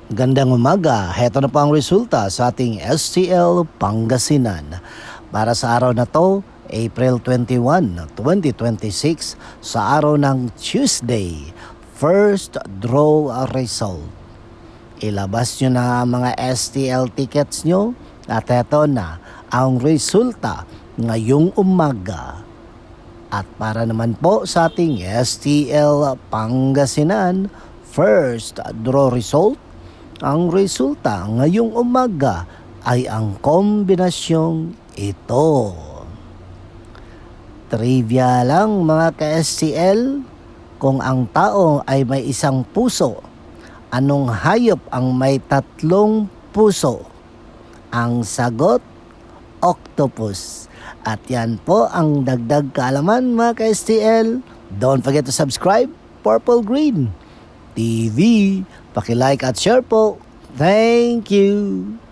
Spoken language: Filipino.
Gandang umaga, heto na po ang resulta sa ating STL Pangasinan. Para sa araw na to, April 21, 2026, sa araw ng Tuesday, first draw result. Ilabas nyo na ang mga STL tickets nyo at heto na ang resulta ngayong umaga. At para naman po sa ating STL Pangasinan, first draw result, ang resulta ngayong umaga ay ang kombinasyong ito. Trivia lang mga ka-STL, kung ang tao ay may isang puso, anong hayop ang may tatlong puso? Ang sagot, octopus. At yan po ang dagdag kaalaman mga ka-STL. Don't forget to subscribe, Purple Green TV. Paki-like at share po. Thank you.